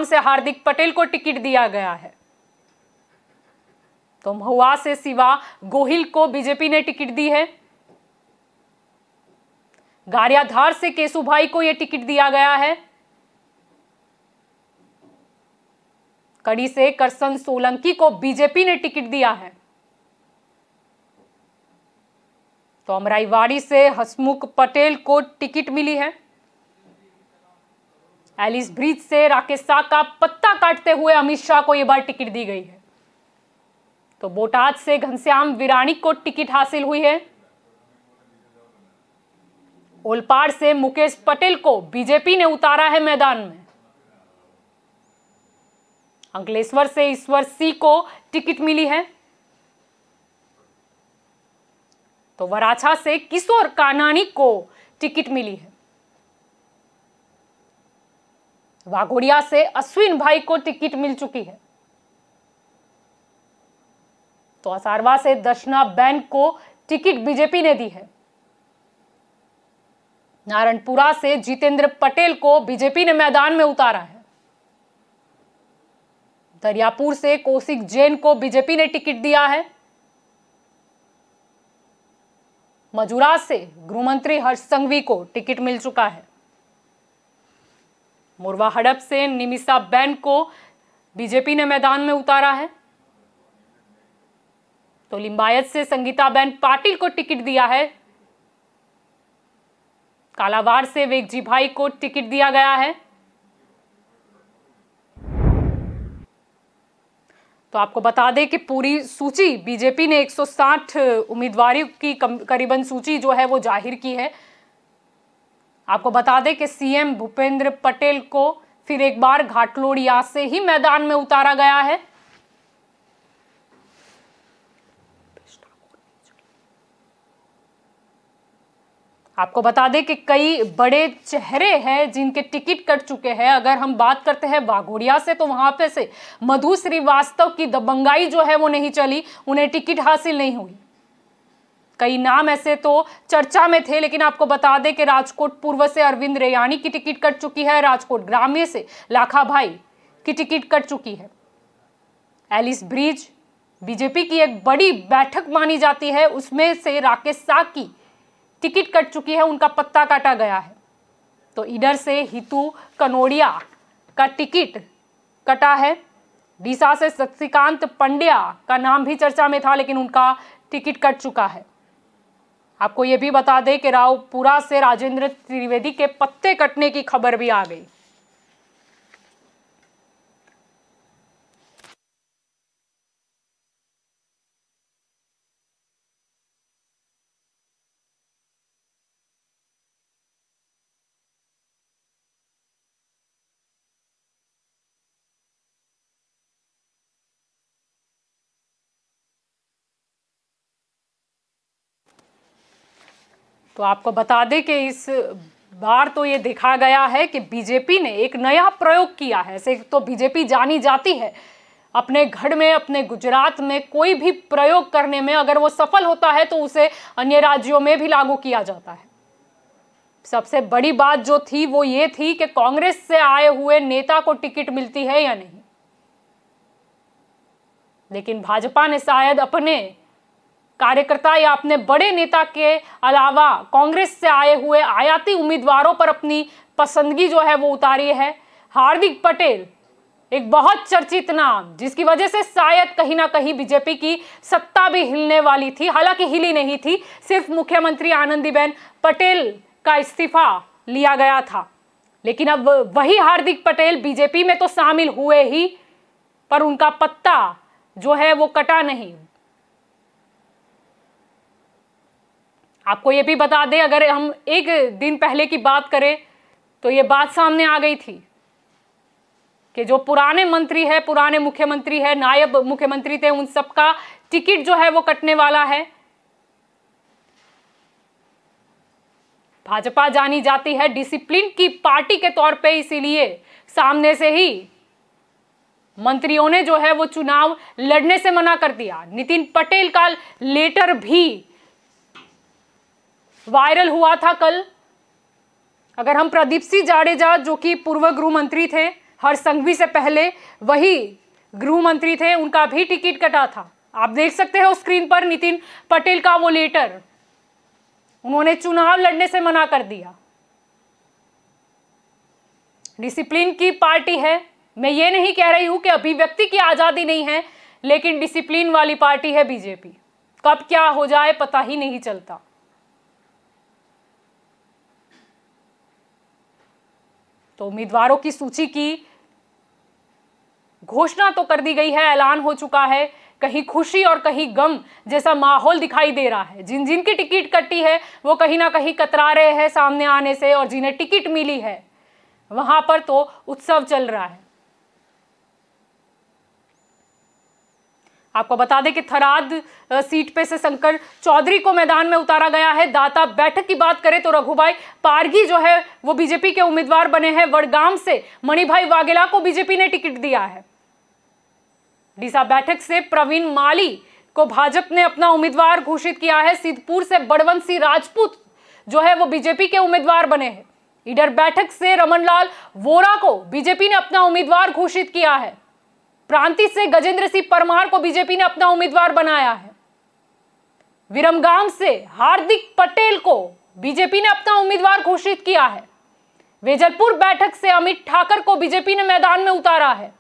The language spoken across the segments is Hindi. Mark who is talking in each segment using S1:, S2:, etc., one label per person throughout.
S1: से हार्दिक पटेल को टिकट दिया गया है। तो महुआ से शिवा गोहिल को बीजेपी ने टिकट दी है। गारियाधार से केशुभाई को यह टिकट दिया गया है। कड़ी से करसन सोलंकी को बीजेपी ने टिकट दिया है। तो अमराईवाड़ी से हसमुख पटेल को टिकट मिली है। एलिस ब्रिज से राकेश शाह का पत्ता काटते हुए अमित शाह को यह बार टिकट दी गई है। तो बोटाद से घनश्याम विराणी को टिकट हासिल हुई है। ओलपाड़ से मुकेश पटेल को बीजेपी ने उतारा है मैदान में। अंकलेश्वर से ईश्वर सिंह को टिकट मिली है। तो वराछा से किशोर कानानी को टिकट मिली है। वाघोड़िया से अश्विन भाई को टिकट मिल चुकी है। तो असारवा से दर्शना बैन को टिकट बीजेपी ने दी है। नारायणपुरा से जितेंद्र पटेल को बीजेपी ने मैदान में उतारा है। दरियापुर से कौशिक जैन को बीजेपी ने टिकट दिया है। मजूरा से गृहमंत्री हर्ष संघवी को टिकट मिल चुका है। मोरवा हड़प से निमिषा बैन को बीजेपी ने मैदान में उतारा है। तो लिंबायत से संगीता बेन पाटिल को टिकट दिया है। कालावाड़ से वेगजी भाई को टिकट दिया गया है। तो आपको बता दें कि पूरी सूची बीजेपी ने 160 उम्मीदवारों की करीबन सूची जो है वो जाहिर की है। आपको बता दें कि सीएम भूपेंद्र पटेल को फिर एक बार घाटलोड़िया से ही मैदान में उतारा गया है। आपको बता दें कि कई बड़े चेहरे हैं जिनके टिकट कट चुके हैं। अगर हम बात करते हैं वाघोड़िया से, तो वहां पे से मधु श्रीवास्तव की दबंगाई जो है वो नहीं चली, उन्हें टिकट हासिल नहीं हुई। कई नाम ऐसे तो चर्चा में थे, लेकिन आपको बता दें कि राजकोट पूर्व से अरविंद रेयानी की टिकट कट चुकी है। राजकोट ग्राम्य से लाखा भाई की टिकट कट चुकी है। एलिस ब्रिज बीजेपी की एक बड़ी बैठक मानी जाती है, उसमें से राकेश शाह की टिकट कट चुकी है, उनका पत्ता काटा गया है। तो इधर से हितू कनोडिया का टिकट कटा है। डीसा से शशिकांत पंड्या का नाम भी चर्चा में था, लेकिन उनका टिकट कट चुका है। आपको यह भी बता दें कि रावपुरा से राजेंद्र त्रिवेदी के पत्ते कटने की खबर भी आ गई। तो आपको बता दें कि इस बार तो ये देखा गया है कि बीजेपी ने एक नया प्रयोग किया है। ऐसे तो बीजेपी जानी जाती है अपने गढ़ में, अपने गुजरात में कोई भी प्रयोग करने में, अगर वो सफल होता है तो उसे अन्य राज्यों में भी लागू किया जाता है। सबसे बड़ी बात जो थी वो ये थी कि कांग्रेस से आए हुए नेता को टिकट मिलती है या नहीं। लेकिन भाजपा ने शायद अपने कार्यकर्ता या अपने बड़े नेता के अलावा कांग्रेस से आए हुए आयाती उम्मीदवारों पर अपनी पसंदगी जो है वो उतारी है। हार्दिक पटेल एक बहुत चर्चित नाम, जिसकी वजह से शायद कहीं ना कहीं बीजेपी की सत्ता भी हिलने वाली थी। हालांकि हिली नहीं थी, सिर्फ मुख्यमंत्री आनंदीबेन पटेल का इस्तीफा लिया गया था। लेकिन अब वही हार्दिक पटेल बीजेपी में तो शामिल हुए ही, पर उनका पत्ता जो है वो कटा नहीं। आपको ये भी बता दें, अगर हम एक दिन पहले की बात करें तो ये बात सामने आ गई थी कि जो पुराने मंत्री है, पुराने मुख्यमंत्री है, नायब मुख्यमंत्री थे, उन सबका टिकट जो है वो कटने वाला है। भाजपा जानी जाती है डिसिप्लिन की पार्टी के तौर पे, इसीलिए सामने से ही मंत्रियों ने जो है वो चुनाव लड़ने से मना कर दिया। नितिन पटेल का लेटर भी वायरल हुआ था कल। अगर हम प्रदीप सिंह जाडेजा जो कि पूर्व गृह मंत्री थे, हर संघवी से पहले वही गृह मंत्री थे, उनका भी टिकट कटा था। आप देख सकते हो स्क्रीन पर नितिन पटेल का वो लेटर, उन्होंने चुनाव लड़ने से मना कर दिया। डिसिप्लिन की पार्टी है, मैं ये नहीं कह रही हूं कि अभिव्यक्ति की आजादी नहीं है, लेकिन डिसिप्लिन वाली पार्टी है बीजेपी। कब क्या हो जाए पता ही नहीं चलता। तो उम्मीदवारों की सूची की घोषणा तो कर दी गई है, ऐलान हो चुका है। कहीं खुशी और कहीं गम जैसा माहौल दिखाई दे रहा है। जिन जिनकी टिकट कटी है वो कहीं ना कहीं कतरा रहे हैं सामने आने से, और जिन्हें टिकट मिली है वहां पर तो उत्सव चल रहा है। आपको बता दें कि थराद सीट पे से शंकर चौधरी को मैदान में उतारा गया है। दाता बैठक की बात करें तो रघुभाई पारगी जो है वो बीजेपी के उम्मीदवार बने हैं। वडगाम से मणिभाई वाघेला को बीजेपी ने टिकट दिया है। डीसा बैठक से प्रवीण माली को भाजपा ने अपना उम्मीदवार घोषित किया है। सिद्धपुर से बड़वंशी राजपूत जो है वो बीजेपी के उम्मीदवार बने हैं। ईडर बैठक से रमनलाल वोरा को बीजेपी ने अपना उम्मीदवार घोषित किया है। प्रांति से गजेंद्र सिंह परमार को बीजेपी ने अपना उम्मीदवार बनाया है। विरमगाम से हार्दिक पटेल को बीजेपी ने अपना उम्मीदवार घोषित किया है। वेजलपुर बैठक से अमित ठाकर को बीजेपी ने मैदान में उतारा है।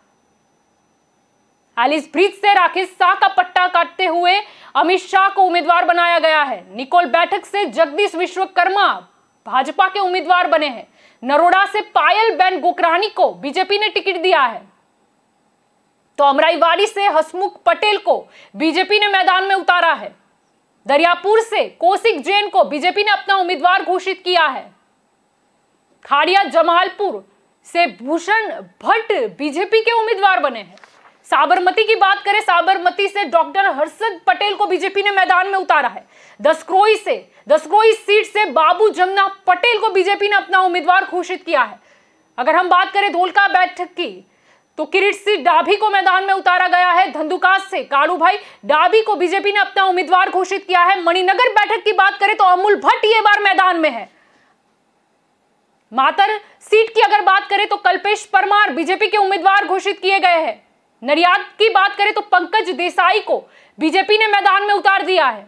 S1: एलिस ब्रिज से राकेश शाह का पट्टा काटते हुए अमित शाह को उम्मीदवार बनाया गया है। निकोल बैठक से जगदीश विश्वकर्मा भाजपा के उम्मीदवार बने हैं। नरोडा से पायल बेन गोकरानी को बीजेपी ने टिकट दिया है। तो अमराईवाड़ी से हसमुख पटेल को बीजेपी ने मैदान में उतारा है। दरियापुर से कौशिक जैन को बीजेपी ने अपना उम्मीदवार घोषित किया है। खाड़िया जमालपुर से भूषण भट्ट बीजेपी के उम्मीदवार बने हैं। साबरमती की बात करें, साबरमती से डॉक्टर हर्षद पटेल को बीजेपी ने मैदान में उतारा है। दसक्रोई सीट से बाबू जमुना पटेल को बीजेपी ने अपना उम्मीदवार घोषित किया है। अगर हम बात करें धोलका बैठक की तो किरीट सिंह डाभी को मैदान में उतारा गया है। धंधुकास से कालूभाई डाभी को बीजेपी ने अपना उम्मीदवार घोषित किया है। मणिनगर बैठक की बात करें तो अमूल भट्ट ये बार मैदान में है। मातर सीट की अगर बात करें तो कल्पेश परमार बीजेपी के उम्मीदवार घोषित किए गए हैं। नडियाद की बात करें तो पंकज देसाई को बीजेपी ने मैदान में उतार दिया है।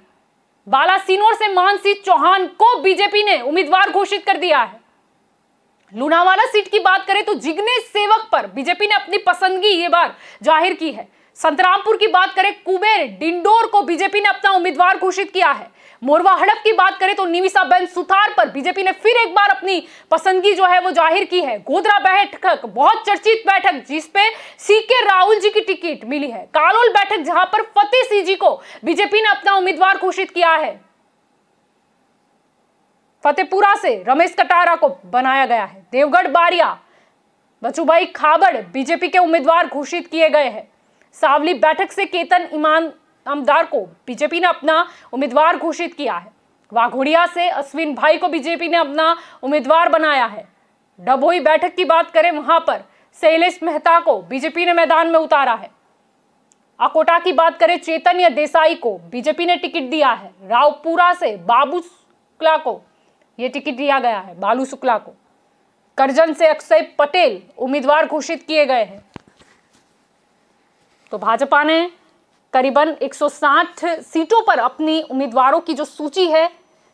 S1: बालासिनोर से मानसी चौहान को बीजेपी ने उम्मीदवार घोषित कर दिया है। लूनावाला सीट की बात करें तो जिग्नेश सेवक पर बीजेपी ने अपनी पसंदगी ये बार जाहिर की है। संतरामपुर की बात करें कुबेर डिंडोर को बीजेपी ने अपना उम्मीदवार घोषित किया है। मोरवा हड़प की बात करें तो निविसा बेन सुथार पर बीजेपी ने फिर एक बार अपनी पसंदगी जो है वो जाहिर की है। गोधरा बैठक बहुत चर्चित बैठक जिसपे सीके राहुल जी की टिकट मिली है। कालोल बैठक जहां पर फतेह सिंह जी को बीजेपी ने अपना उम्मीदवार घोषित किया है। फतेहपुरा से रमेश कटारा को बनाया गया है। देवगढ़ बारिया बचूभाई खाबड़ बीजेपी के उम्मीदवार घोषित किए गए हैं। सावली बैठक से केतन इमामदार को बीजेपी ने अपना उम्मीदवार घोषित किया है। वाघोड़िया से अश्विन भाई को बीजेपी ने अपना उम्मीदवार बनाया है। डभोई बैठक की बात करें वहां पर शैलेश मेहता को बीजेपी ने मैदान में उतारा है। अकोटा की बात करें चैतन्य देसाई को बीजेपी ने टिकट दिया है। रावपुरा से बाबू शुक्ला को यह टिकट दिया गया है, बालू शुक्ला को। करजन से अक्षय पटेल उम्मीदवार घोषित किए गए हैं। तो भाजपा ने करीबन 160 सीटों पर अपनी उम्मीदवारों की जो सूची है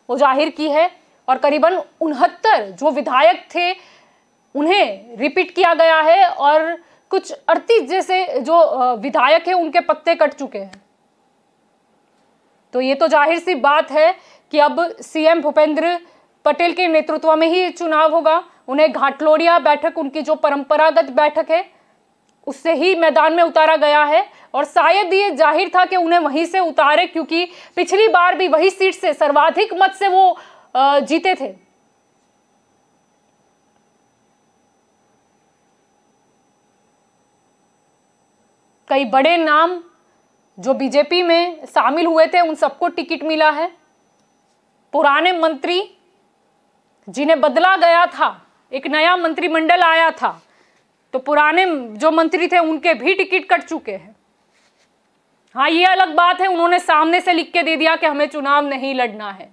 S1: वो जाहिर की है और करीबन 69 जो विधायक थे उन्हें रिपीट किया गया है और कुछ 38 जैसे जो विधायक हैं उनके पत्ते कट चुके हैं। तो ये तो जाहिर सी बात है कि अब सीएम भूपेंद्र पटेल के नेतृत्व में ही चुनाव होगा। उन्हें घाटलोड़िया बैठक, उनकी जो परंपरागत बैठक है, उससे ही मैदान में उतारा गया है और शायद ये जाहिर था कि उन्हें वहीं से उतारे क्योंकि पिछली बार भी वही सीट से सर्वाधिक मत से वो जीते थे। कई बड़े नाम जो बीजेपी में शामिल हुए थे उन सबको टिकट मिला है। पुराने मंत्री जिन्हें बदला गया था, एक नया मंत्रिमंडल आया था, तो पुराने जो मंत्री थे उनके भी टिकट कट चुके हैं। हाँ, ये अलग बात है, उन्होंने सामने से लिख के दे दिया कि हमें चुनाव नहीं लड़ना है।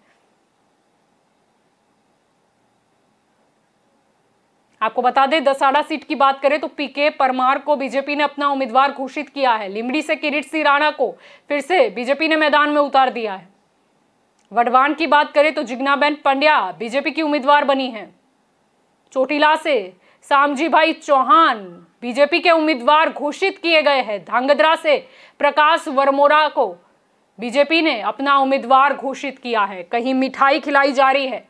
S1: आपको बता दें दसाड़ा सीट की बात करें तो पीके परमार को बीजेपी ने अपना उम्मीदवार घोषित किया है। लिमड़ी से किरीट सिंह राणा को फिर से बीजेपी ने मैदान में उतार दिया है। वडवान की बात करें तो जिग्नाबेन पंड्या बीजेपी की उम्मीदवार बनी है। चोटिला से सामजी भाई चौहान बीजेपी के उम्मीदवार घोषित किए गए हैं। धांगध्रा से प्रकाश वर्मोरा को बीजेपी ने अपना उम्मीदवार घोषित किया है। कहीं मिठाई खिलाई जा रही है,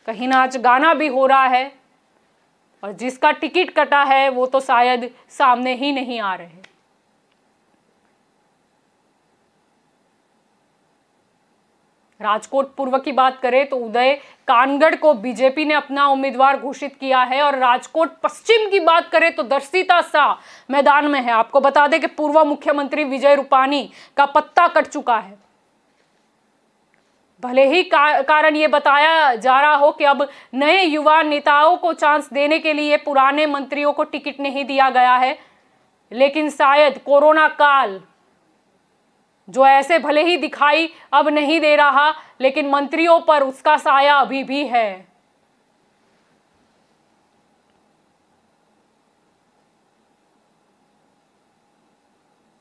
S1: कहीं नाच गाना भी हो रहा है, और जिसका टिकट कटा है वो तो शायद सामने ही नहीं आ रहे। राजकोट पूर्व की बात करें तो उदय कानगढ़ को बीजेपी ने अपना उम्मीदवार घोषित किया है। और राजकोट पश्चिम की बात करें तो दर्शिता शाह मैदान में है। आपको बता दें कि पूर्व मुख्यमंत्री विजय रूपानी का पत्ता कट चुका है। भले ही कारण ये बताया जा रहा हो कि अब नए युवा नेताओं को चांस देने के लिए पुराने मंत्रियों को टिकट नहीं दिया गया है, लेकिन शायद कोरोना काल जो ऐसे भले ही दिखाई अब नहीं दे रहा, लेकिन मंत्रियों पर उसका साया अभी भी है।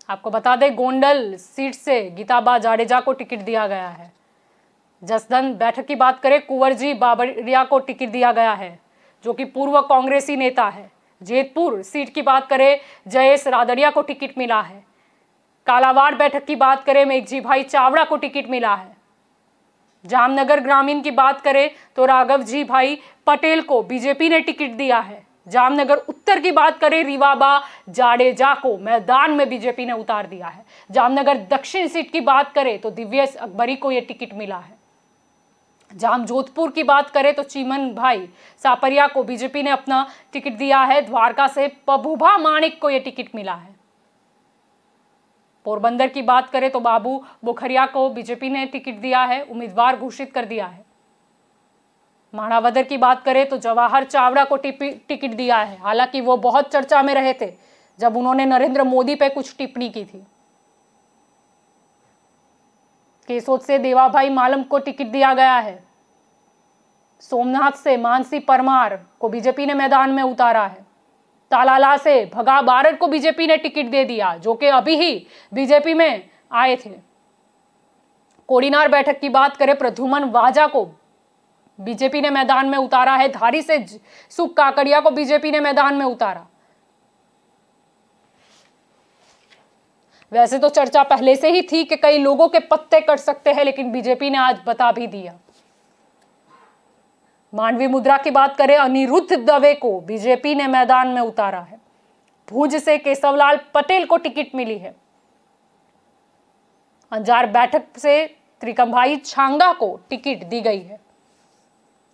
S1: आपको बता दें गोंडल सीट से गीताबा जाडेजा को टिकट दिया गया है। जसदन बैठक की बात करें कुंवरजी बाबरिया को टिकट दिया गया है, जो कि पूर्व कांग्रेसी नेता है। जेतपुर सीट की बात करें जयेश रादड़िया को टिकट मिला है। कालावाड़ बैठक की बात करें मेघजी भाई चावड़ा को टिकट मिला है। जामनगर ग्रामीण की बात करें तो राघव जी भाई पटेल को बीजेपी ने टिकट दिया है। जामनगर उत्तर की बात करें रिवाबा जाडेजा को मैदान में बीजेपी ने उतार दिया है। जामनगर दक्षिण सीट की बात करें तो दिव्येश अकबरी को यह टिकट मिला है। जाम जोधपुर की बात करें तो चीमन भाई सापरिया को बीजेपी ने अपना टिकट दिया है। द्वारका से पबूभा माणिक को यह टिकट मिला है। पोरबंदर की बात करें तो बाबू बोखरिया को बीजेपी ने टिकट दिया है, उम्मीदवार घोषित कर दिया है। माणावदर की बात करें तो जवाहर चावड़ा को टिकट दिया है। हालांकि वो बहुत चर्चा में रहे थे जब उन्होंने नरेंद्र मोदी पे कुछ टिप्पणी की थी। केसोद से देवाभाई मालम को टिकट दिया गया है। सोमनाथ से मानसी परमार को बीजेपी ने मैदान में उतारा है। तालाला से भगा बारड को बीजेपी ने टिकट दे दिया, जो कि अभी ही बीजेपी में आए थे। कोडिनार बैठक की बात करें प्रद्युमन वाजा को बीजेपी ने मैदान में उतारा है। धारी से सुख काकड़िया को बीजेपी ने मैदान में उतारा। वैसे तो चर्चा पहले से ही थी कि कई लोगों के पत्ते कट सकते हैं, लेकिन बीजेपी ने आज बता भी दिया। मांडवी मुद्रा की बात करें अनिरुद्ध दवे को बीजेपी ने मैदान में उतारा है। भुज से केशवलाल पटेल को टिकट मिली है। अंजार बैठक से त्रिकमभाई छांगा को टिकट दी गई है।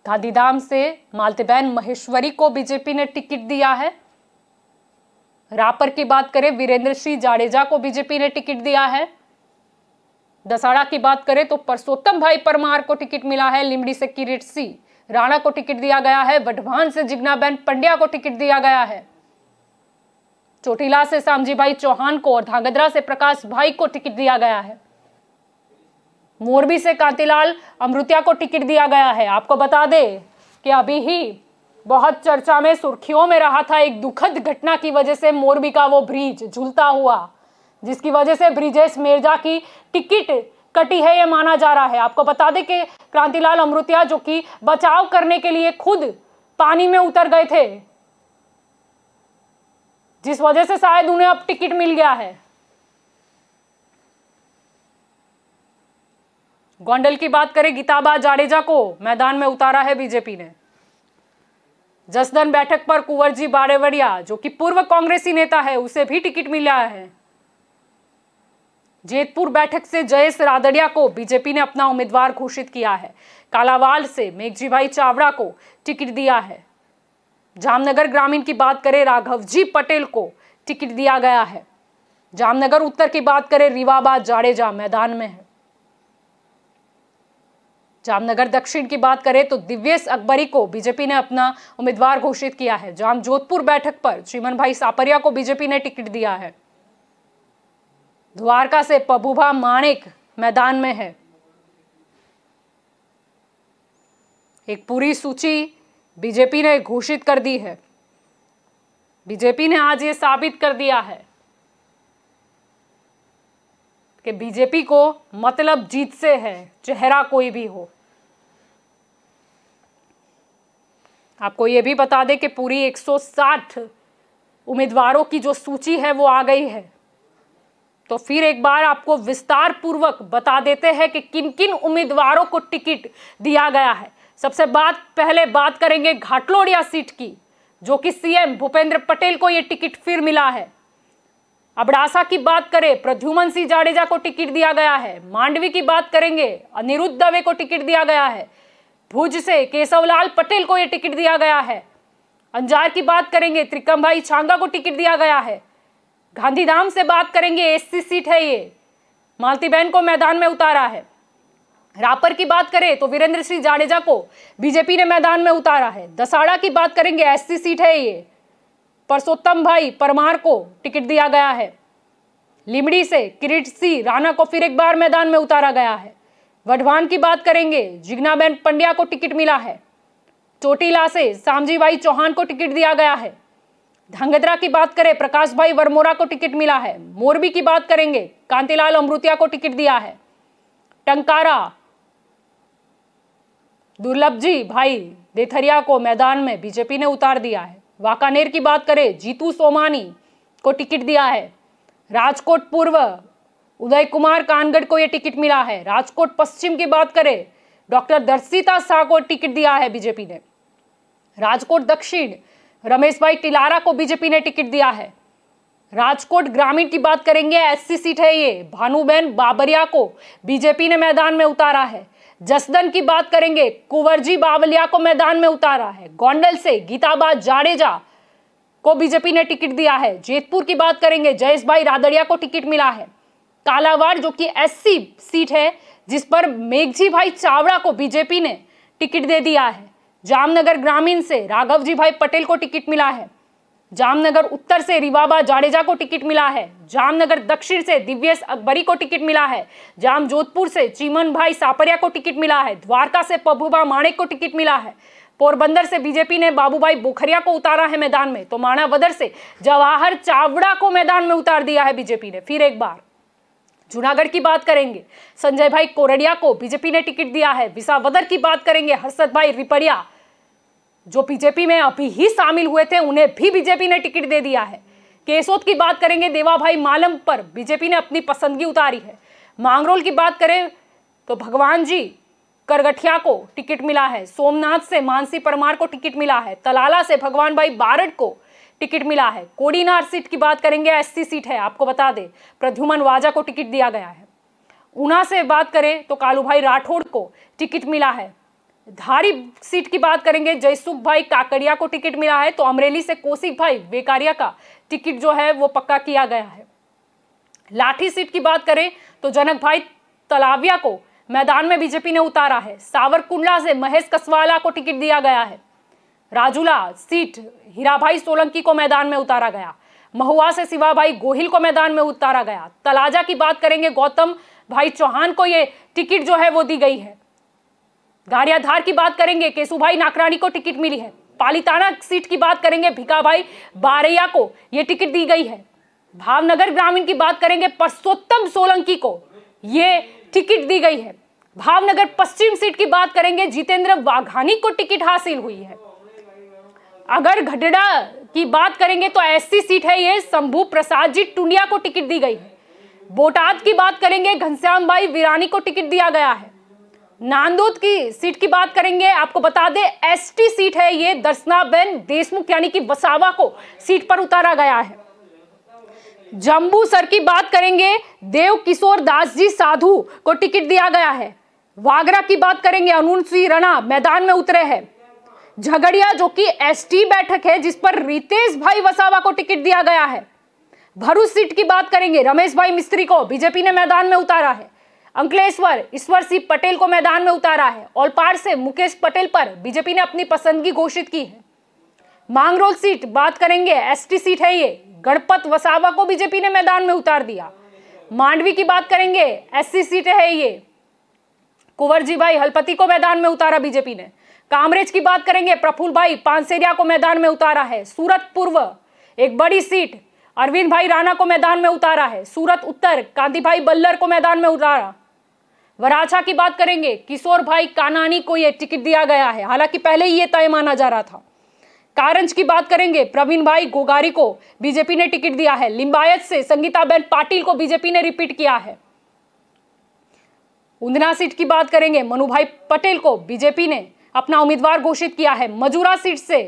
S1: गांधीधाम से मालतीबेन महेश्वरी को बीजेपी ने टिकट दिया है। रापर की बात करें वीरेंद्र सिंह जाडेजा को बीजेपी ने टिकट दिया है। दसाड़ा की बात करें तो परसोत्तम भाई परमार को टिकट मिला है। लिमड़ी से किरीट सिंह राणा को टिकट दिया गया है। वडवान से जिग्नाबेन पंड्या को टिकट दिया गया है। चोटिला से सामजी भाई चौहान को और धांगध्रा से प्रकाश भाई को टिकट दिया गया है। मोरबी से कांतिलाल अमृतिया को टिकट दिया गया है। आपको बता दें कि अभी ही बहुत चर्चा में सुर्खियों में रहा था एक दुखद घटना की वजह से मोरबी का वो ब्रिज झूलता हुआ, जिसकी वजह से ब्रिजेश मेरजा की टिकट कटी है यह माना जा रहा है। आपको बता दें कि क्रांतिलाल अमृतिया जो कि बचाव करने के लिए खुद पानी में उतर गए थे, जिस वजह से शायद उन्हें अब टिकट मिल गया है। गोंडल की बात करें गीताबा जाडेजा को मैदान में उतारा है बीजेपी ने। जसदन बैठक पर कुंवरजी बावरिया जो कि पूर्व कांग्रेसी नेता है, उसे भी टिकट मिला है। जेतपुर बैठक से जयेश रादड़िया को बीजेपी ने अपना उम्मीदवार घोषित किया है। कालावाल से मेघजी भाई चावड़ा को टिकट दिया है। जामनगर ग्रामीण की बात करें राघवजी पटेल को टिकट दिया गया है। जामनगर उत्तर की बात करें रिवाबा जाडेजा मैदान में है। जामनगर दक्षिण की बात करें तो दिव्येश अकबरी को बीजेपी ने अपना उम्मीदवार घोषित किया है। जाम जोधपुर बैठक पर चिमन भाई सापरिया को बीजेपी ने टिकट दिया है। द्वारका से पबूभा माणिक मैदान में है। एक पूरी सूची बीजेपी ने घोषित कर दी है। बीजेपी ने आज ये साबित कर दिया है कि बीजेपी को मतलब जीत से है, चेहरा कोई भी हो। आपको ये भी बता दें कि पूरी 160 उम्मीदवारों की जो सूची है वो आ गई है। तो फिर एक बार आपको विस्तार पूर्वक बता देते हैं कि किन किन उम्मीदवारों को टिकट दिया गया है। सबसे पहले बात करेंगे घाटलोड़िया सीट की, जो कि सीएम भूपेंद्र पटेल को यह टिकट फिर मिला है। अबडासा की बात करें, प्रद्युमन सिंह जाडेजा को टिकट दिया गया है। मांडवी की बात करेंगे, अनिरुद्ध दवे को टिकट दिया गया है। भुज से केशवलाल पटेल को यह टिकट दिया गया है। अंजार की बात करेंगे, त्रिकम भाई छांगा को टिकट दिया गया है। गांधीधाम से बात करेंगे, एससी सीट है ये, मालती बहन को मैदान में उतारा है। रापर की बात करें तो वीरेंद्र सिंह जाडेजा को बीजेपी ने मैदान में उतारा है। दसाड़ा की बात करेंगे, एससी सीट है ये, परसोत्तम भाई परमार को टिकट दिया गया है। लिमड़ी से किरीट सिंह राणा को फिर एक बार मैदान में उतारा गया है। वढवान की बात करेंगे, जिग्नाबेन पंड्या को टिकट मिला है। चोटीला से सामजी भाई चौहान को टिकट दिया गया है। धांगध्रा की बात करें, प्रकाश भाई वर्मोरा को टिकट मिला है। मोरबी की बात करेंगे, कांतिलाल अमृतिया को टिकट दिया है। टंकारा दुर्लभ जी भाई देथरिया को मैदान में बीजेपी ने उतार दिया है। वाकानेर की बात करें, जीतू सोमानी को टिकट दिया है। राजकोट पूर्व उदय कुमार कानगढ़ को यह टिकट मिला है। राजकोट पश्चिम की बात करें, डॉक्टर दर्शिता शाह को टिकट दिया है बीजेपी ने। राजकोट दक्षिण रमेश भाई टिलारा को बीजेपी ने टिकट दिया है। राजकोट ग्रामीण की बात करेंगे, एससी सीट है ये, भानुबेन बाबरिया को बीजेपी ने मैदान में उतारा है। जसदन की बात करेंगे, कुंवरजी बावलिया को मैदान में उतारा है। गोंडल से गीताबा जाडेजा को बीजेपी ने टिकट दिया है। जेतपुर की बात करेंगे, जयेश भाई रादड़िया को टिकट मिला है। कालावाड़ जो कि एससी सीट है, जिस पर मेघजी भाई चावड़ा को बीजेपी ने टिकट दे दिया है। जामनगर ग्रामीण से राघवजी भाई पटेल को टिकट मिला है। जामनगर उत्तर से रिवाबा जाडेजा को टिकट मिला है। जामनगर दक्षिण से दिव्येश अकबरी को टिकट मिला है। जाम जोधपुर से चीमन भाई सापरिया को टिकट मिला है। द्वारका से पबुबा माणेक को टिकट मिला है। पोरबंदर से बीजेपी ने बाबूभाई बोखरिया को उतारा है मैदान में। तो माणावदर से जवाहर चावड़ा को मैदान में उतार दिया है बीजेपी ने फिर एक बार। जूनागढ़ की बात करेंगे, संजय भाई कोरडिया को बीजेपी ने टिकट दिया है। विसावदर की बात करेंगे, हर्षद भाई रिपड़िया जो बीजेपी में अभी ही शामिल हुए थे, उन्हें भी बीजेपी ने टिकट दे दिया है। केसोद की बात करेंगे, देवा भाई मालम पर बीजेपी ने अपनी पसंदगी उतारी है। मांगरोल की बात करें तो भगवान जी करगठिया को टिकट मिला है। सोमनाथ से मानसी परमार को टिकट मिला है। तलाला से भगवान भाई बारड को टिकट मिला है। कोडीनार सीट की बात करेंगे, एससी सीट है, आपको बता दें प्रद्युमन वाजा को टिकट दिया गया है। ऊना से बात करें तो कालू भाई राठौड़ को टिकट मिला है। धारी सीट की बात करेंगे, जयसुख भाई काकड़िया को टिकट मिला है। तो अमरेली से कौशिक भाई वेकारिया का टिकट जो है वो पक्का किया गया है। लाठी सीट की बात करें तो जनक भाई तलाविया को मैदान में बीजेपी ने उतारा है। सावरकुंडला से महेश कसवाला को टिकट दिया गया है। राजूला सीट हीराभाई सोलंकी को मैदान में उतारा गया। महुआ से शिवा भाई गोहिल को मैदान में उतारा गया। तलाजा की बात करेंगे, गौतम भाई चौहान को ये टिकट जो है वो दी गई है। गारियाधार की बात करेंगे, केशु भाई नाकरानी को टिकट मिली है। पालीताना सीट की बात करेंगे, भिका भाई बारैया को यह टिकट दी गई है। भावनगर ग्रामीण की बात करेंगे, परसोत्तम सोलंकी को ये टिकट दी गई है। भावनगर पश्चिम सीट की बात करेंगे, जितेंद्र वाघानी को टिकट हासिल हुई है। अगर गढ़ड़ा की बात करेंगे तो एससी सीट है ये, शंभू प्रसाद जी टुंडिया को टिकट दी गई है। बोटाद की बात करेंगे, घनश्याम भाई वीरानी को टिकट दिया गया है। नांदोद की सीट की बात करेंगे, आपको बता दें एसटी सीट है ये, दर्शनाबेन देशमुख यानी कि वसावा को सीट पर उतारा गया है। जम्बू सर की बात करेंगे, देव किशोर दास जी साधु को टिकट दिया गया है। वागरा की बात करेंगे, अरुण सिंह राणा मैदान में उतरे हैं। झगड़िया जो कि एसटी बैठक है, जिस पर रितेश भाई वसावा को टिकट दिया गया है। भरूच सीट की बात करेंगे, रमेश भाई मिस्त्री को बीजेपी ने मैदान में उतारा है। अंकलेश्वर ईश्वर सिंह पटेल को मैदान में उतारा है। ओलपाड़ से मुकेश पटेल पर बीजेपी ने अपनी पसंदगी घोषित की है। मांगरोल सीट बात करेंगे, एसटी सीट है ये, गणपत वसावा को बीजेपी ने मैदान में उतार दिया। मांडवी की बात करेंगे, एससी सीट है ये, कुंवरजी भाई हलपति को मैदान में उतारा बीजेपी ने। कामरेज की बात करेंगे, प्रफुल्ल भाई पानसेरिया को मैदान में उतारा है। सूरत पूर्व एक बड़ी सीट अरविंद भाई राणा को मैदान में उतारा है। सूरत उत्तर कांति भाई बल्लर को मैदान में उतारा। वराछा की बात करेंगे, किशोर भाई कानानी को यह टिकट दिया गया है, हालांकि पहले ही यह तय माना जा रहा था। कारंज की बात करेंगे, प्रवीण भाई गोगारी को बीजेपी ने टिकट दिया है। लिंबायत से संगीताबेन पाटिल को बीजेपी ने रिपीट किया है। उंधना सीट की बात करेंगे, मनु भाई पटेल को बीजेपी ने अपना उम्मीदवार घोषित किया है। मजूरा सीट से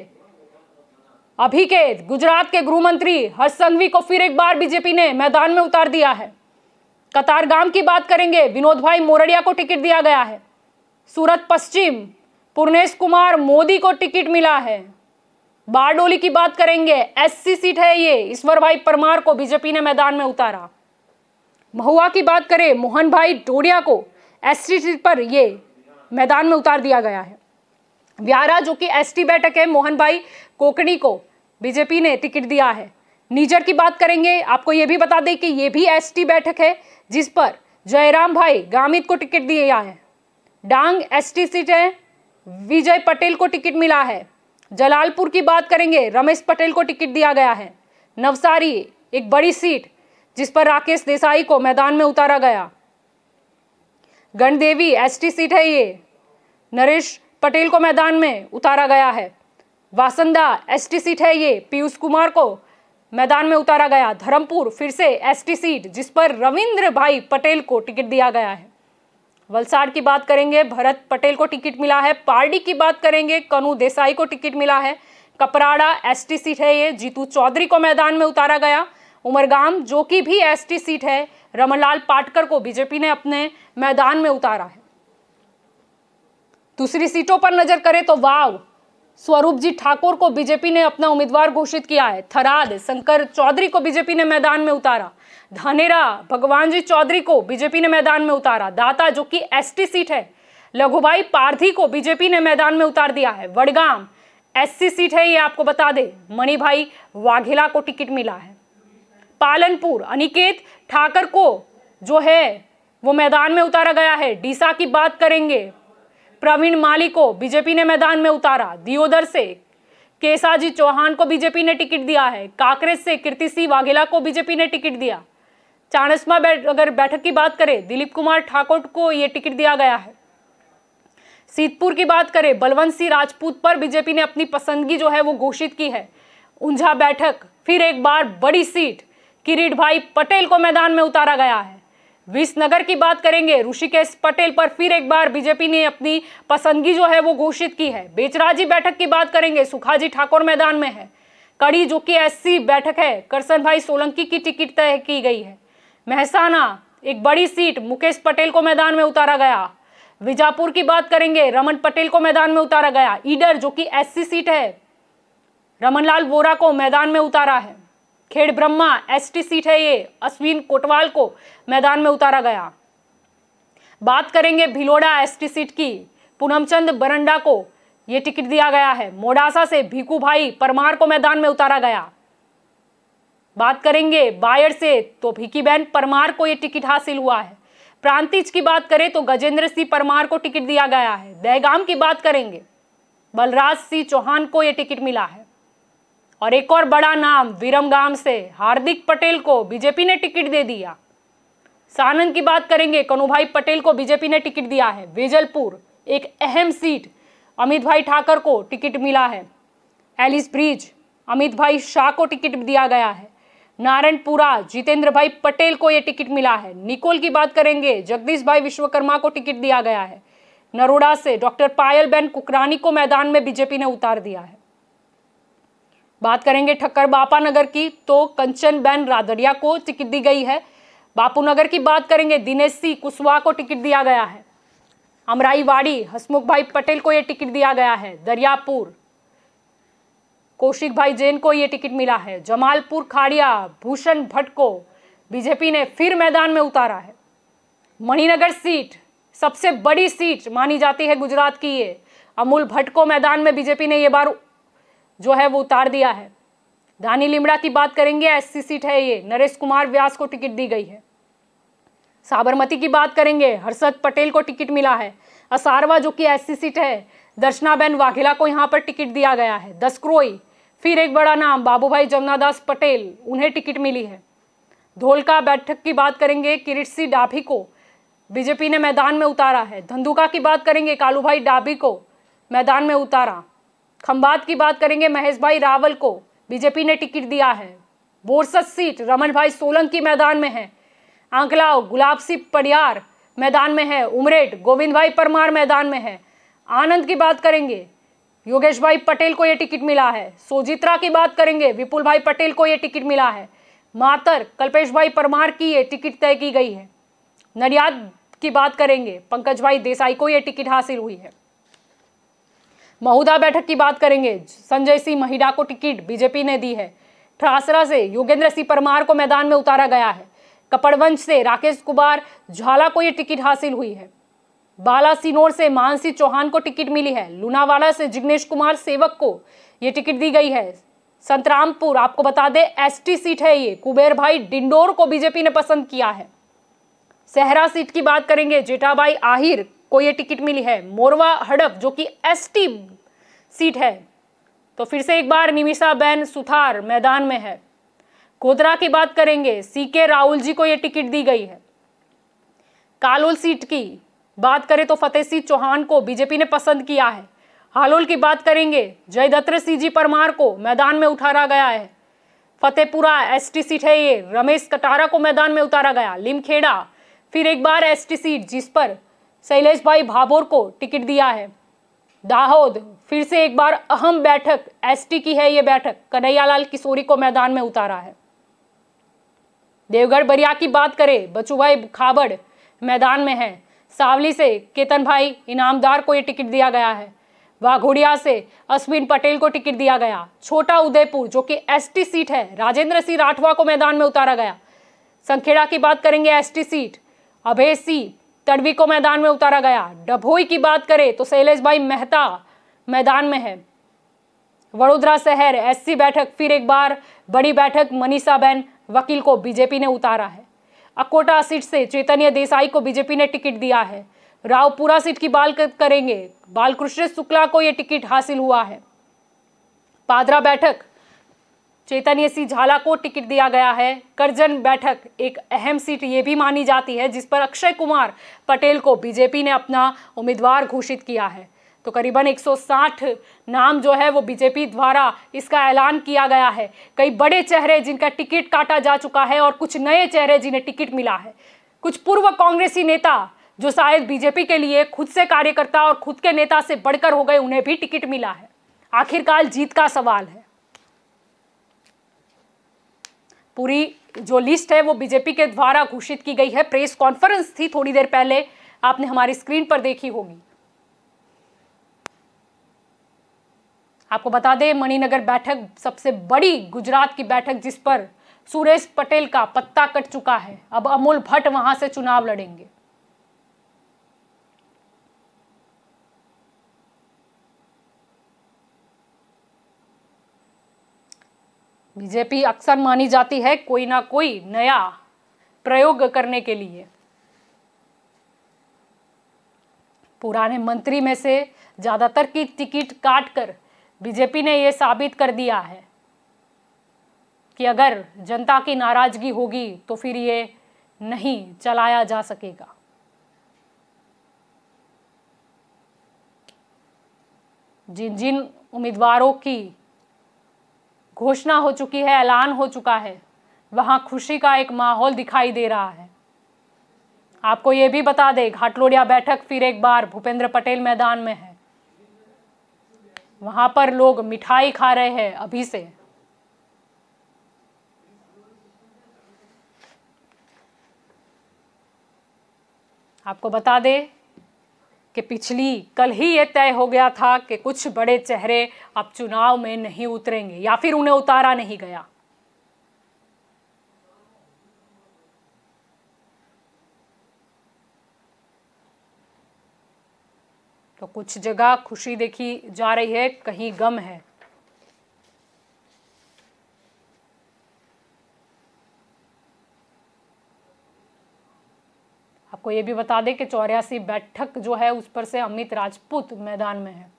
S1: अभी के गुजरात के गृह मंत्री हर्ष संघवी को फिर एक बार बीजेपी ने मैदान में उतार दिया है। कतारगाम की बात करेंगे, विनोद भाई मोरडिया को टिकट दिया गया है। सूरत पश्चिम पूर्णेश कुमार मोदी को टिकट मिला है। बारडोली की बात करेंगे, एससी सीट है ये, ईश्वर भाई परमार को बीजेपी ने मैदान में उतारा। महुआ की बात करें, मोहन भाई डोडिया को एसटी सीट पर ये मैदान में उतार दिया गया है। व्यारा जो कि एसटी बैठक है, मोहन भाई कोकणी को बीजेपी ने टिकट दिया है। नीजर की बात करेंगे, आपको यह भी बता दें कि यह भी एसटी बैठक है जिस पर जयराम भाई गामित को टिकट दिया है। डांग एसटी सीट है, विजय पटेल को टिकट मिला है। जलालपुर की बात करेंगे, रमेश पटेल को टिकट दिया गया है। नवसारी एक बड़ी सीट जिस पर राकेश देसाई को मैदान में उतारा गया। गणदेवी एसटी सीट है ये, नरेश पटेल को मैदान में उतारा गया है। वासंदा एसटी सीट है ये, पीयूष कुमार को मैदान में उतारा गया। धर्मपुर फिर से एसटी सीट जिस पर रविंद्र भाई पटेल को टिकट दिया गया है। वलसाड़ की बात करेंगे, भरत पटेल को टिकट मिला है। पारडी की बात करेंगे, कनु देसाई को टिकट मिला है। कपराड़ा एसटी सीट है ये, जीतू चौधरी को मैदान में उतारा गया। उमरगाम जो कि भी एसटी सीट है, रमनलाल पाटकर को बीजेपी ने अपने मैदान में उतारा है। दूसरी सीटों पर नजर करें तो वाव स्वरूप जी ठाकुर को बीजेपी ने अपना उम्मीदवार घोषित किया है। थराद शंकर चौधरी को बीजेपी ने मैदान में उतारा। धानेरा भगवान जी चौधरी को बीजेपी ने मैदान में उतारा। दाता जो कि एसटी सीट है, लघुभाई पारधी को बीजेपी ने मैदान में उतार दिया है। वडगाम एससी सीट है, ये आपको बता दे, मणिभाई वाघेला को टिकट मिला है। पालनपुर अनिकेत ठाकर को जो है वो मैदान में उतारा गया है। डीसा की बात करेंगे, प्रवीण माली को बीजेपी ने मैदान में उतारा। दियोदर से केसाजी चौहान को बीजेपी ने टिकट दिया है। कांकरेज से कीर्ति सिंह वाघेला को बीजेपी ने टिकट दिया। चाणस्मा अगर बैठक की बात करें, दिलीप कुमार ठाकुर को यह टिकट दिया गया है। सीतपुर की बात करें, बलवंत सिंह राजपूत पर बीजेपी ने अपनी पसंदगी जो है वो घोषित की है। ऊंझा बैठक फिर एक बार बड़ी सीट, किरीट भाई पटेल को मैदान में उतारा गया है। विसनगर की बात करेंगे, ऋषिकेश पटेल पर फिर एक बार बीजेपी ने अपनी पसंदगी जो है वो घोषित की है। बेचराजी बैठक की बात करेंगे, सुखाजी ठाकुर मैदान में है। कड़ी जो कि एससी बैठक है, करसन भाई सोलंकी की टिकट तय की गई है। महसाना एक बड़ी सीट, मुकेश पटेल को मैदान में उतारा गया। विजापुर की बात करेंगे, रमन पटेल को मैदान में उतारा गया। ईडर जो कि एससी सीट है, रमनलाल वोरा को मैदान में उतारा है। खेड़ ब्रह्मा एसटी सीट है ये, अश्विन कोटवाल को मैदान में उतारा गया। बात करेंगे भिलोड़ा एसटी सीट की, पूनमचंद बरंडा को ये टिकट दिया गया है। मोडासा से भीखू भाई परमार को मैदान में उतारा गया। बात करेंगे बायर से तो भिकीबेन परमार को ये टिकट हासिल हुआ है। प्रांतिज की बात करें तो गजेंद्र सिंह परमार को टिकट दिया गया है। दहगाम की बात करेंगे, बलराज सिंह चौहान को ये टिकट मिला है। और एक और बड़ा नाम विरमगाम से हार्दिक पटेल को बीजेपी ने टिकट दे दिया। सानंद की बात करेंगे, कनुभाई पटेल को बीजेपी ने टिकट दिया है। वेजलपुर एक अहम सीट, अमित भाई ठाकर को टिकट मिला है। एलिस ब्रिज अमित भाई शाह को टिकट दिया गया है। नारायणपुरा जितेंद्र भाई पटेल को यह टिकट मिला है। निकोल की बात करेंगे, जगदीश भाई विश्वकर्मा को टिकट दिया गया है। नरोडा से डॉक्टर पायलबेन कुकरानी को मैदान में बीजेपी ने उतार दिया है। बात करेंगे ठक्कर बापा नगर की तो कंचन बेन रादड़िया को टिकट दी गई है। बापू नगर की बात करेंगे, दिनेश सिंह कुशवाहा को टिकट दिया गया है। अमराईवाड़ी हसमुख भाई पटेल को यह टिकट दिया गया है। दरियापुर कौशिक भाई जैन को यह टिकट मिला है। जमालपुर खाड़िया भूषण भट्ट को बीजेपी ने फिर मैदान में उतारा है। मणिनगर सीट सबसे बड़ी सीट मानी जाती है गुजरात की, ये अमूल भट्ट को मैदान में बीजेपी ने ये बार जो है वो उतार दिया है। धानी लिमड़ा की बात करेंगे, एससी सीट है ये, नरेश कुमार व्यास को टिकट दी गई है। साबरमती की बात करेंगे, हर्षद पटेल को टिकट मिला है। असारवा जो कि एससी सीट है, दर्शनाबेन वाघेला को यहाँ पर टिकट दिया गया है। दसक्रोई फिर एक बड़ा नाम बाबूभाई जमुनादास पटेल, उन्हें टिकट मिली है। धोलका बैठक की बात करेंगे, किरीट सिंह डाभी को बीजेपी ने मैदान में उतारा है। धंधुका की बात करेंगे, कालूभाई डाभी को मैदान में उतारा। खंबात की बात करेंगे, महेश भाई रावल को बीजेपी ने टिकट दिया है। बोरसद सीट रमन भाई सोलंकी मैदान में है। आंकलाव गुलाब सिंह पडियार मैदान में है। उमरेड गोविंद भाई परमार मैदान में है। आनंद की बात करेंगे, योगेश भाई पटेल को यह टिकट मिला है। सोजित्रा की बात करेंगे, विपुल भाई पटेल को यह टिकट मिला है। मातर कल्पेश भाई परमार की ये टिकट तय की गई है। नडियाद की बात करेंगे, पंकज भाई देसाई को यह टिकट हासिल हुई है। महुदा बैठक की बात करेंगे, संजय सिंह महिडा को टिकट बीजेपी ने दी है। ठासरा से योगेंद्र सिंह परमार को मैदान में उतारा गया है। कपड़वंश से राकेश कुमार झाला को यह टिकट हासिल हुई है। बालासिनोर से मानसी चौहान को टिकट मिली है। लुनावाड़ा से जिग्नेश कुमार सेवक को यह टिकट दी गई है। संतरामपुर आपको बता दें एसटी सीट है ये, कुबेर भाई डिंडोर को बीजेपी ने पसंद किया है। सहरा सीट की बात करेंगे, जेठाबाई आहिर को यह टिकट मिली है। मोरवा हड़प जो कि एसटी सीट है, तो फिर से एक बार निमिषा बेन सुथार मैदान में है। गोधरा की बात करेंगे, सीके राहुल जी को यह टिकट दी गई है। कालोल सीट की बात करें तो फतेह सिंह चौहान को बीजेपी ने पसंद किया है। हालोल की बात करेंगे, जयदत्त सिंह जी परमार को मैदान में उतारा गया है। फतेहपुरा एसटी सीट है ये, रमेश कटारा को मैदान में उतारा गया। लिमखेड़ा फिर एक बार एसटी सीट जिस पर शैलेश भाई भाभोर को टिकट दिया है। दाहोद फिर से एक बार अहम बैठक एसटी की है ये बैठक, कन्हैयालाल किशोरी को मैदान में उतारा है। देवगढ़ बरिया की बात करें, बचूभाई खाबड़ मैदान में है। सावली से केतन भाई इनामदार को ये टिकट दिया गया है। वाघोड़िया से अश्विन पटेल को टिकट दिया गया। छोटा उदयपुर जो कि एसटी सीट है, राजेंद्र सिंह राठवा को मैदान में उतारा गया। संखेड़ा की बात करेंगे, एसटी सीट अभय सिंह तड़वी को मैदान में उतारा गया। डभोई की बात करें तो शैलेश भाई मेहता मैदान में है। वडोदरा शहर एससी बैठक फिर एक बार बड़ी बैठक मनीषा बेन वकील को बीजेपी ने उतारा है। अकोटा सीट से चैतन्य देसाई को बीजेपी ने टिकट दिया है। रावपुरा सीट की बात करेंगे, बालकृष्ण शुक्ला को यह टिकट हासिल हुआ है। पादरा बैठक चैतन्य सिंह झाला को टिकट दिया गया है। करजन बैठक एक अहम सीट ये भी मानी जाती है जिस पर अक्षय कुमार पटेल को बीजेपी ने अपना उम्मीदवार घोषित किया है। तो करीबन 160 नाम जो है वो बीजेपी द्वारा इसका ऐलान किया गया है। कई बड़े चेहरे जिनका टिकट काटा जा चुका है और कुछ नए चेहरे जिन्हें टिकट मिला है। कुछ पूर्व कांग्रेसी नेता जो शायद बीजेपी के लिए खुद से कार्यकर्ता और खुद के नेता से बढ़कर हो गए, उन्हें भी टिकट मिला है। आखिरकार जीत का सवाल है। पूरी जो लिस्ट है वो बीजेपी के द्वारा घोषित की गई है। प्रेस कॉन्फ्रेंस थी थोड़ी देर पहले, आपने हमारी स्क्रीन पर देखी होगी। आपको बता दें मणिनगर बैठक सबसे बड़ी गुजरात की बैठक जिस पर सुरेश पटेल का पत्ता कट चुका है। अब अमोल भट्ट वहां से चुनाव लड़ेंगे। बीजेपी अक्सर मानी जाती है कोई ना कोई नया प्रयोग करने के लिए। पुराने मंत्री में से ज्यादातर की टिकट काटकर बीजेपी ने यह साबित कर दिया है कि अगर जनता की नाराजगी होगी तो फिर ये नहीं चलाया जा सकेगा। जिन जिन उम्मीदवारों की घोषणा हो चुकी है, ऐलान हो चुका है, वहां खुशी का एक माहौल दिखाई दे रहा है। आपको यह भी बता दें घाटलोडिया बैठक फिर एक बार भूपेंद्र पटेल मैदान में है। वहां पर लोग मिठाई खा रहे हैं अभी से। आपको बता दें कि पिछली कल ही ये तय हो गया था कि कुछ बड़े चेहरे अब चुनाव में नहीं उतरेंगे या फिर उन्हें उतारा नहीं गया। तो कुछ जगह खुशी देखी जा रही है, कहीं गम है। आपको ये भी बता दें कि 84 बैठक जो है उस पर से अमित राजपूत मैदान में है।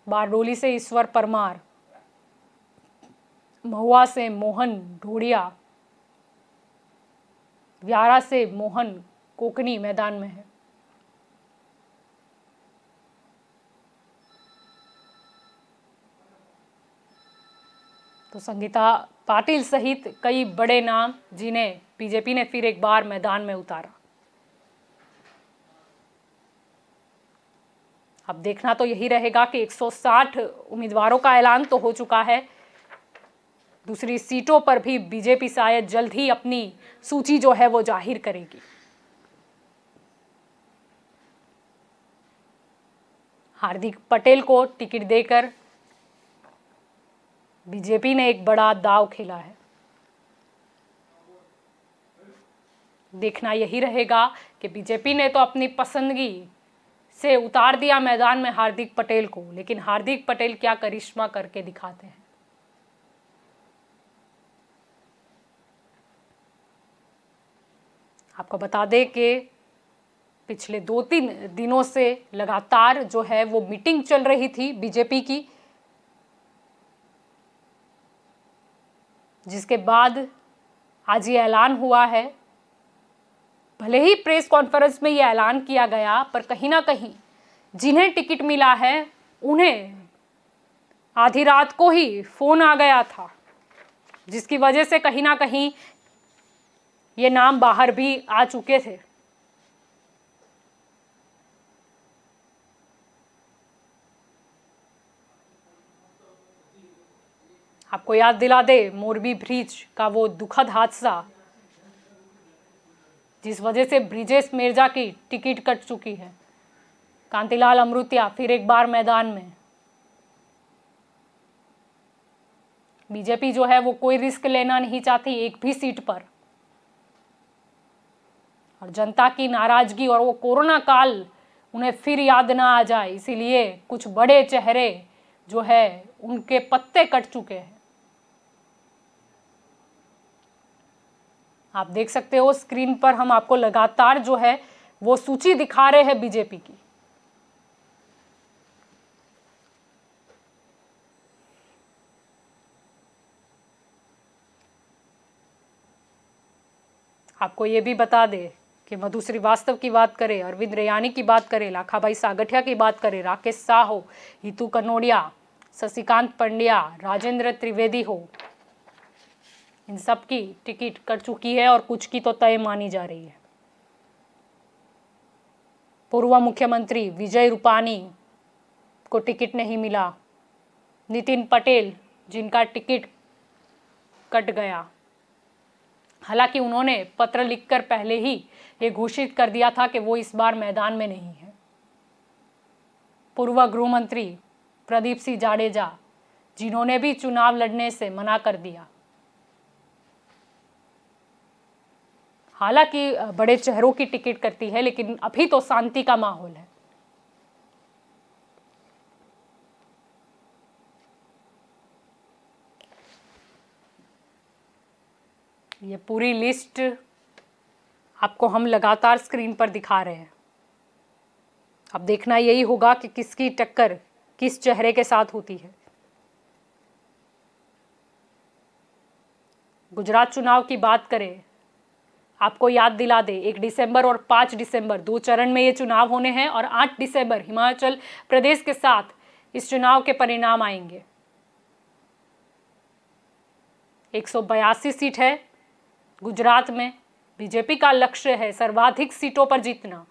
S1: बारडोली से ईश्वर परमार, महुआ से मोहन ढोड़िया, व्यारा से मोहन कोकनी मैदान में है। तो संगीता पाटिल सहित कई बड़े नाम जिन्हें बीजेपी ने फिर एक बार मैदान में उतारा। अब देखना तो यही रहेगा कि 160 उम्मीदवारों का ऐलान तो हो चुका है, दूसरी सीटों पर भी बीजेपी शायद जल्द ही अपनी सूची जो है वो जाहिर करेगी। हार्दिक पटेल को टिकट देकर बीजेपी ने एक बड़ा दांव खेला है। देखना यही रहेगा कि बीजेपी ने तो अपनी पसंदगी से उतार दिया मैदान में हार्दिक पटेल को, लेकिन हार्दिक पटेल क्या करिश्मा करके दिखाते हैं। आपको बता दें कि पिछले 2-3 दिनों से लगातार जो है वो मीटिंग चल रही थी बीजेपी की, जिसके बाद आज ये ऐलान हुआ है। भले ही प्रेस कॉन्फ्रेंस में ये ऐलान किया गया, पर कहीं ना कहीं जिन्हें टिकट मिला है उन्हें आधी रात को ही फोन आ गया था, जिसकी वजह से कहीं ना कहीं ये नाम बाहर भी आ चुके थे। आपको याद दिला दे मोरबी ब्रिज का वो दुखद हादसा, जिस वजह से ब्रिजेश मेरजा की टिकट कट चुकी है। कांतिलाल अमृतिया फिर एक बार मैदान में। बीजेपी जो है वो कोई रिस्क लेना नहीं चाहती एक भी सीट पर, और जनता की नाराजगी और वो कोरोना काल उन्हें फिर याद ना आ जाए, इसीलिए कुछ बड़े चेहरे जो है उनके पत्ते कट चुके हैं। आप देख सकते हो स्क्रीन पर हम आपको लगातार जो है वो सूची दिखा रहे हैं बीजेपी की। आपको ये भी बता दे कि मधु श्रीवास्तव की बात करें, अरविंद रैयानी की बात करें, लाखाबाई सागठिया की बात करें, राकेश शाह हो, हितू कनोडिया, शशिकांत पंड्या, राजेंद्र त्रिवेदी हो, इन सब की टिकट कट चुकी है और कुछ की तो तय मानी जा रही है। पूर्व मुख्यमंत्री विजय रूपानी को टिकट नहीं मिला, नितिन पटेल जिनका टिकट कट गया, हालांकि उन्होंने पत्र लिखकर पहले ही ये घोषित कर दिया था कि वो इस बार मैदान में नहीं है। पूर्व गृह मंत्री प्रदीप सिंह जाडेजा, जिन्होंने भी चुनाव लड़ने से मना कर दिया। हालांकि बड़े चेहरों की टिकट करती है, लेकिन अभी तो शांति का माहौल है। ये पूरी लिस्ट आपको हम लगातार स्क्रीन पर दिखा रहे हैं। अब देखना यही होगा कि किसकी टक्कर किस चेहरे के साथ होती है। गुजरात चुनाव की बात करें, आपको याद दिला दे 1 दिसंबर और 5 दिसंबर 2 चरण में ये चुनाव होने हैं, और 8 दिसंबर हिमाचल प्रदेश के साथ इस चुनाव के परिणाम आएंगे। 182 सीट है गुजरात में। बीजेपी का लक्ष्य है सर्वाधिक सीटों पर जीतना,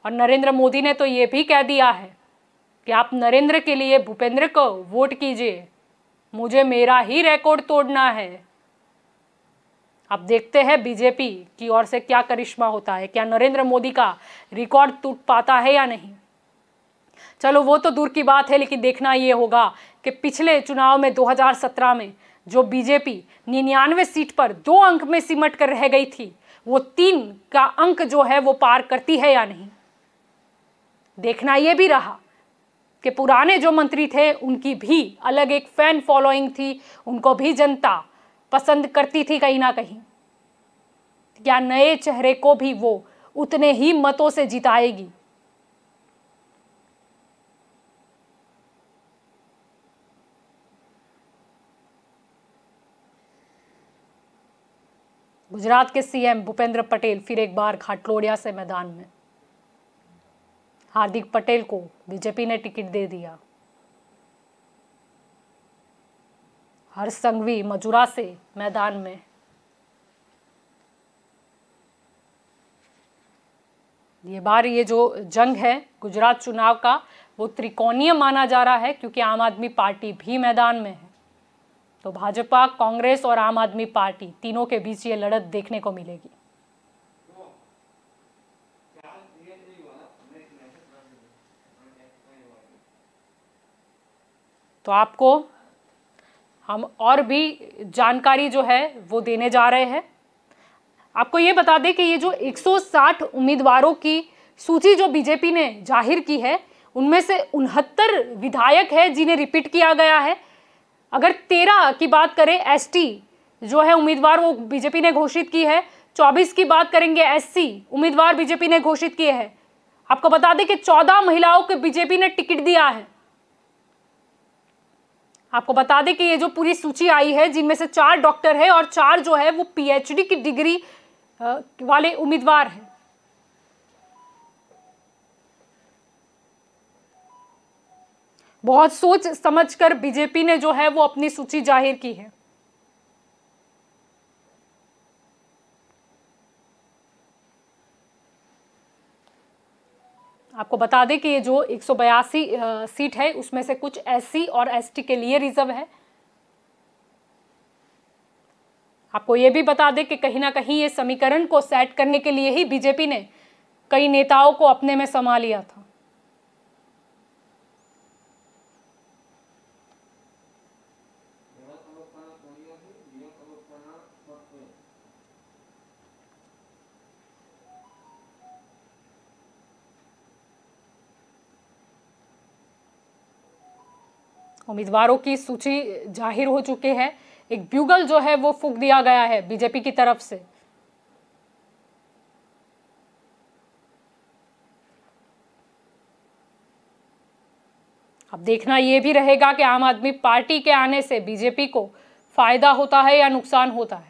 S1: और नरेंद्र मोदी ने तो ये भी कह दिया है कि आप नरेंद्र के लिए भूपेंद्र को वोट कीजिए, मुझे मेरा ही रिकॉर्ड तोड़ना है। अब देखते हैं बीजेपी की ओर से क्या करिश्मा होता है, क्या नरेंद्र मोदी का रिकॉर्ड टूट पाता है या नहीं। चलो वो तो दूर की बात है, लेकिन देखना ये होगा कि पिछले चुनाव में 2017 में जो बीजेपी 99 सीट पर 2 अंक में सिमट कर रह गई थी, वो 3 का अंक जो है वो पार करती है या नहीं। देखना ये भी रहा कि पुराने जो मंत्री थे उनकी भी अलग एक फैन फॉलोइंग थी, उनको भी जनता पसंद करती थी कहीं ना कहीं। क्या नए चेहरे को भी वो उतने ही मतों से जिताएगी। गुजरात के सीएम भूपेंद्र पटेल फिर एक बार घाटलोड़िया से मैदान में। हार्दिक पटेल को बीजेपी ने टिकट दे दिया। हर्ष संघवी मजुरा से मैदान में। ये बार ये जो जंग है गुजरात चुनाव का वो त्रिकोणीय माना जा रहा है, क्योंकि आम आदमी पार्टी भी मैदान में है। तो भाजपा, कांग्रेस और आम आदमी पार्टी तीनों के बीच ये लड़त देखने को मिलेगी। तो आपको हम और भी जानकारी जो है वो देने जा रहे हैं। आपको ये बता दें कि ये जो 160 उम्मीदवारों की सूची जो बीजेपी ने जाहिर की है, उनमें से 69 विधायक है जिन्हें रिपीट किया गया है। अगर 13 की बात करें एसटी जो है उम्मीदवार वो बीजेपी ने घोषित की है। 24 की बात करेंगे एससी उम्मीदवार बीजेपी ने घोषित किए हैं। आपको बता दें कि 14 महिलाओं को बीजेपी ने टिकट दिया है। आपको बता दें कि ये जो पूरी सूची आई है जिनमें से 4 डॉक्टर है और 4 जो है वो पीएचडी की डिग्री वाले उम्मीदवार हैं। बहुत सोच समझकर बीजेपी ने जो है वो अपनी सूची जाहिर की है। आपको बता दें कि ये जो 182 सीट है उसमें से कुछ एससी और एसटी के लिए रिजर्व है। आपको ये भी बता दें कि कहीं ना कहीं ये समीकरण को सेट करने के लिए ही बीजेपी ने कई नेताओं को अपने में समा लिया था। उम्मीदवारों की सूची जाहिर हो चुकी है। एक ब्यूगल जो है वो फूंक दिया गया है बीजेपी की तरफ से। अब देखना ये भी रहेगा कि आम आदमी पार्टी के आने से बीजेपी को फायदा होता है या नुकसान होता है।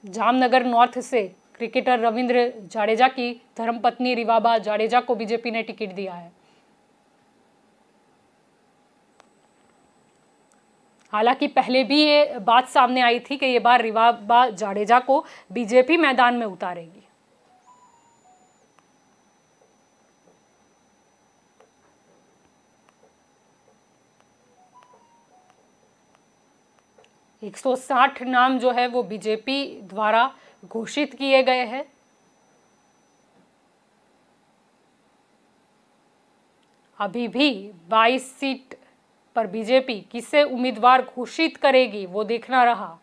S1: जामनगर नॉर्थ से क्रिकेटर रविंद्र जाडेजा की धर्मपत्नी रिवाबा जाडेजा को बीजेपी ने टिकट दिया है। हालांकि पहले भी ये बात सामने आई थी कि ये बार रिवाबा जाडेजा को बीजेपी मैदान में उतारेगी। एक 160 नाम जो है वो बीजेपी द्वारा घोषित किए गए हैं। अभी भी 22 सीट पर बीजेपी किसे उम्मीदवार घोषित करेगी वो देखना रहा।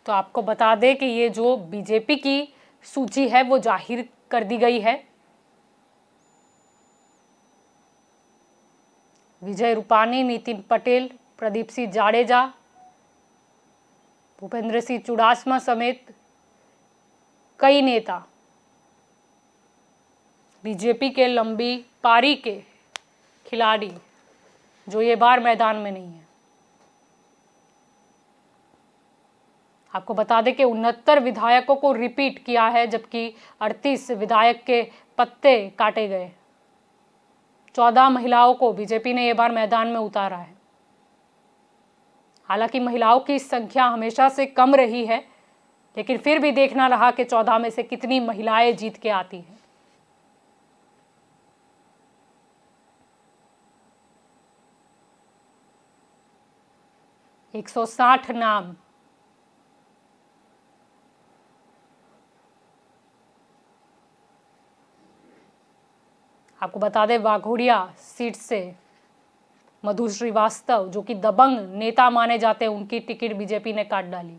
S1: तो आपको बता दें कि ये जो बीजेपी की सूची है वो जाहिर कर दी गई है। विजय रूपानी, नितिन पटेल, प्रदीप सिंह जाडेजा, भूपेंद्र सिंह चुड़ासमा समेत कई नेता बीजेपी के लंबी पारी के खिलाड़ी जो ये बार मैदान में नहीं है। आपको बता दें कि 69 विधायकों को रिपीट किया है, जबकि 38 विधायक के पत्ते काटे गए। 14 महिलाओं को बीजेपी ने यह बार मैदान में उतारा है। हालांकि महिलाओं की संख्या हमेशा से कम रही है, लेकिन फिर भी देखना रहा कि 14 में से कितनी महिलाएं जीत के आती हैं। एक 160 नाम आपको बता दें वाघोडिया सीट से मधु श्रीवास्तव जो कि दबंग नेता माने जाते हैं, उनकी टिकट बीजेपी ने काट डाली।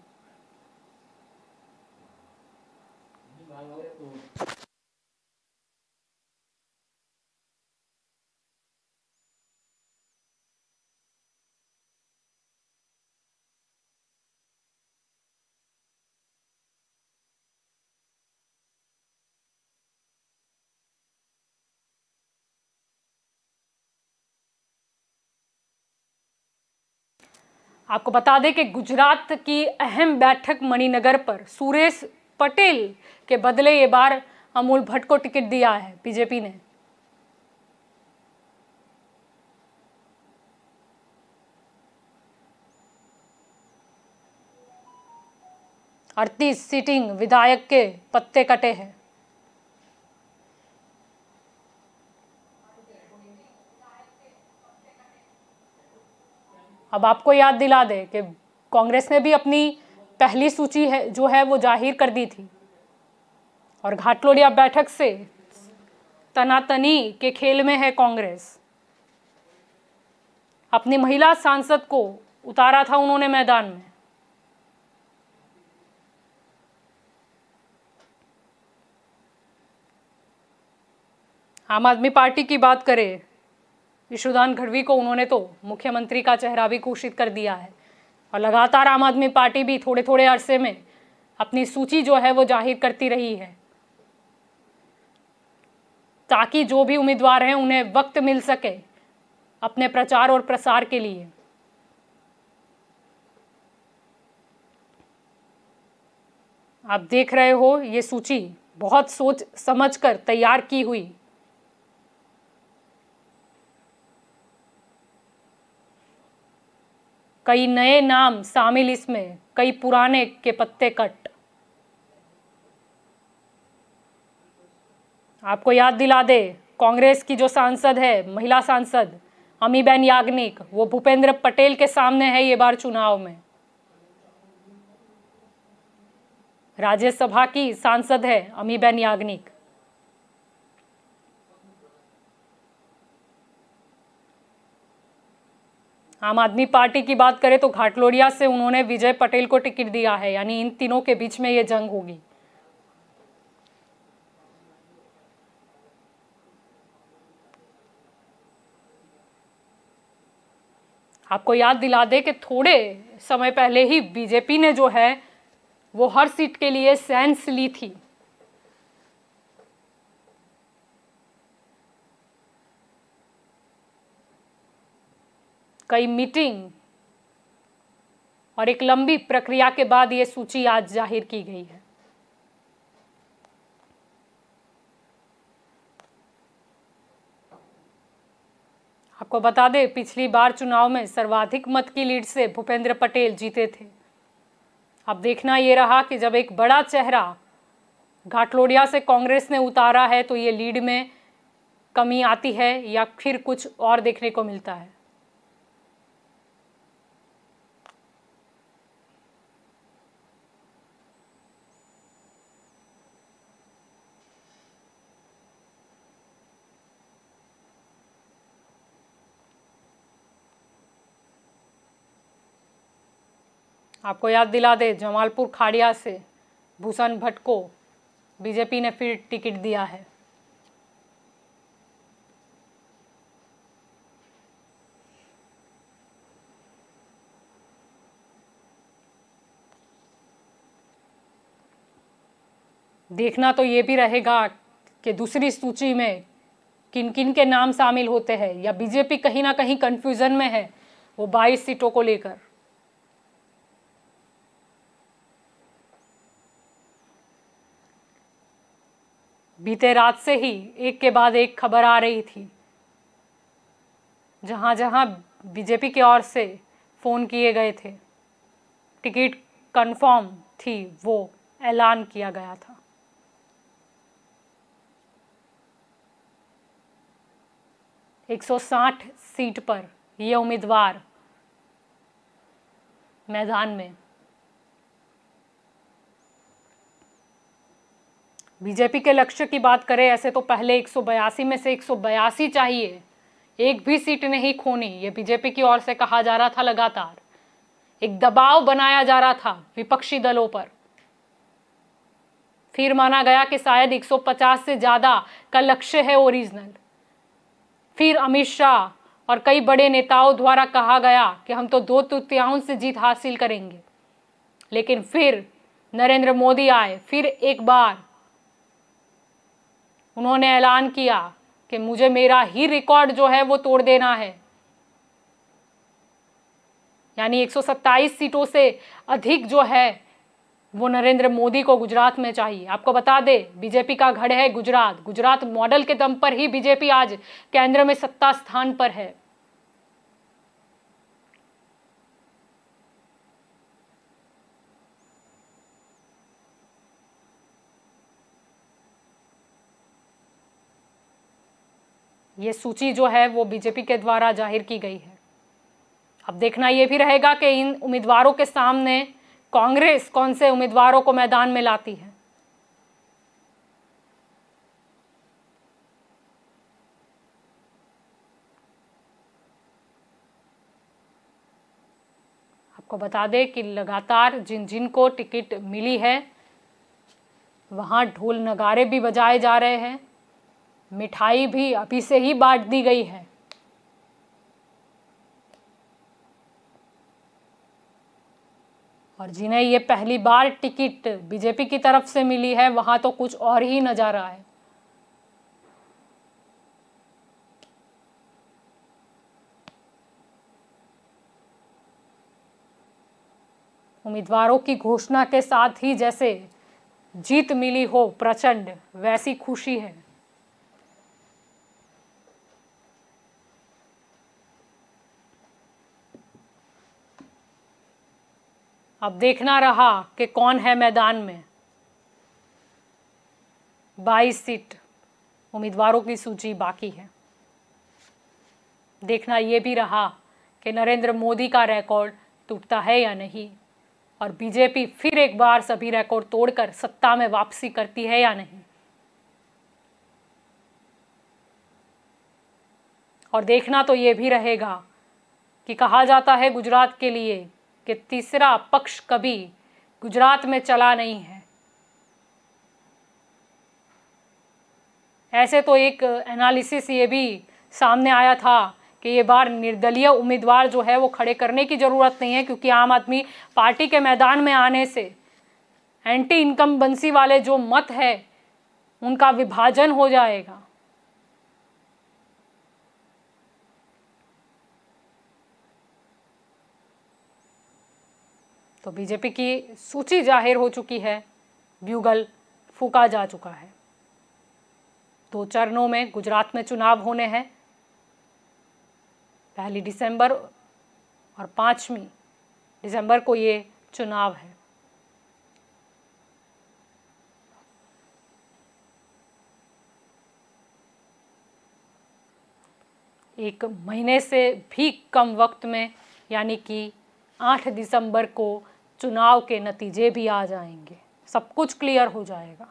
S1: आपको बता दें कि गुजरात की अहम बैठक मणिनगर पर सुरेश पटेल के बदले ये बार अमूल भट्ट को टिकट दिया है बीजेपी ने। अड़तीस सीटिंग विधायक के पत्ते कटे हैं। अब आपको याद दिला दे कि कांग्रेस ने भी अपनी पहली सूची है जो है वो जाहिर कर दी थी और घाटलोडिया बैठक से तनातनी के खेल में है कांग्रेस। अपनी महिला सांसद को उतारा था उन्होंने मैदान में। आम आदमी पार्टी की बात करें, यशोदान गढ़वी को उन्होंने तो मुख्यमंत्री का चेहरा भी घोषित कर दिया है और लगातार आम आदमी पार्टी भी थोड़े थोड़े अरसे में अपनी सूची जो है वो जाहिर करती रही है ताकि जो भी उम्मीदवार हैं उन्हें वक्त मिल सके अपने प्रचार और प्रसार के लिए। आप देख रहे हो ये सूची बहुत सोच समझकर तैयार की हुई। कई नए नाम शामिल इसमें, कई पुराने के पत्ते कट। आपको याद दिला दे कांग्रेस की जो सांसद है, महिला सांसद अमीबेन याग्निक, वो भूपेंद्र पटेल के सामने है ये बार चुनाव में। राज्यसभा की सांसद है अमीबेन याग्निक। आम आदमी पार्टी की बात करें तो घाटलोडिया से उन्होंने विजय पटेल को टिकट दिया है, यानी इन तीनों के बीच में ये जंग होगी। आपको याद दिला दे कि थोड़े समय पहले ही बीजेपी ने जो है वो हर सीट के लिए सेंस ली थी। कई मीटिंग और एक लंबी प्रक्रिया के बाद ये सूची आज जाहिर की गई है। आपको बता दें पिछली बार चुनाव में सर्वाधिक मत की लीड से भूपेंद्र पटेल जीते थे। अब देखना ये रहा कि जब एक बड़ा चेहरा घाटलोडिया से कांग्रेस ने उतारा है तो ये लीड में कमी आती है या फिर कुछ और देखने को मिलता है। आपको याद दिला दे जमालपुर खाड़िया से भूषण भट्ट को बीजेपी ने फिर टिकट दिया है। देखना तो ये भी रहेगा कि दूसरी सूची में किन किन के नाम शामिल होते हैं या बीजेपी कहीं ना कहीं कंफ्यूजन में है वो 22 सीटों को लेकर। बीते रात से ही एक के बाद एक खबर आ रही थी। जहां जहां बीजेपी की ओर से फोन किए गए थे, टिकट कंफर्म थी, वो ऐलान किया गया था। एक 160 सीट पर ये उम्मीदवार मैदान में। बीजेपी के लक्ष्य की बात करें ऐसे तो पहले 182 में से 182 चाहिए, एक भी सीट नहीं खोनी, ये बीजेपी की ओर से कहा जा रहा था। लगातार एक दबाव बनाया जा रहा था विपक्षी दलों पर। फिर माना गया कि शायद 150 से ज्यादा का लक्ष्य है ओरिजिनल। फिर अमित शाह और कई बड़े नेताओं द्वारा कहा गया कि हम तो 2/3 से जीत हासिल करेंगे। लेकिन फिर नरेंद्र मोदी आए, फिर एक बार उन्होंने ऐलान किया कि मुझे मेरा ही रिकॉर्ड जो है वो तोड़ देना है, यानी 127 सीटों से अधिक जो है वो नरेंद्र मोदी को गुजरात में चाहिए। आपको बता दे, बीजेपी का गढ़ है गुजरात। गुजरात मॉडल के दम पर ही बीजेपी आज केंद्र में सत्ता स्थान पर है। ये सूची जो है वो बीजेपी के द्वारा जाहिर की गई है। अब देखना ये भी रहेगा कि इन उम्मीदवारों के सामने कांग्रेस कौन से उम्मीदवारों को मैदान में लाती है। आपको बता दें कि लगातार जिन जिन को टिकट मिली है वहां ढोल नगारे भी बजाए जा रहे हैं, मिठाई भी अभी से ही बांट दी गई है। और जिन्हें ये पहली बार टिकट बीजेपी की तरफ से मिली है वहां तो कुछ और ही नजारा है। उम्मीदवारों की घोषणा के साथ ही जैसे जीत मिली हो प्रचंड, वैसी खुशी है। अब देखना रहा कि कौन है मैदान में। 22 सीट उम्मीदवारों की सूची बाकी है। देखना यह भी रहा कि नरेंद्र मोदी का रिकॉर्ड टूटता है या नहीं, और बीजेपी फिर एक बार सभी रिकॉर्ड तोड़कर सत्ता में वापसी करती है या नहीं। और देखना तो यह भी रहेगा कि कहा जाता है गुजरात के लिए कि तीसरा पक्ष कभी गुजरात में चला नहीं है। ऐसे तो एक एनालिसिस ये भी सामने आया था कि ये बार निर्दलीय उम्मीदवार जो है वो खड़े करने की ज़रूरत नहीं है, क्योंकि आम आदमी पार्टी के मैदान में आने से एंटी इनकम्बेंसी वाले जो मत है उनका विभाजन हो जाएगा। तो बीजेपी की सूची जाहिर हो चुकी है, ब्यूगल फूंका जा चुका है। 2 चरणों में गुजरात में चुनाव होने हैं, 1 दिसंबर और 5 दिसंबर को ये चुनाव है। एक महीने से भी कम वक्त में, यानी कि 8 दिसंबर को चुनाव के नतीजे भी आ जाएंगे, सब कुछ क्लियर हो जाएगा।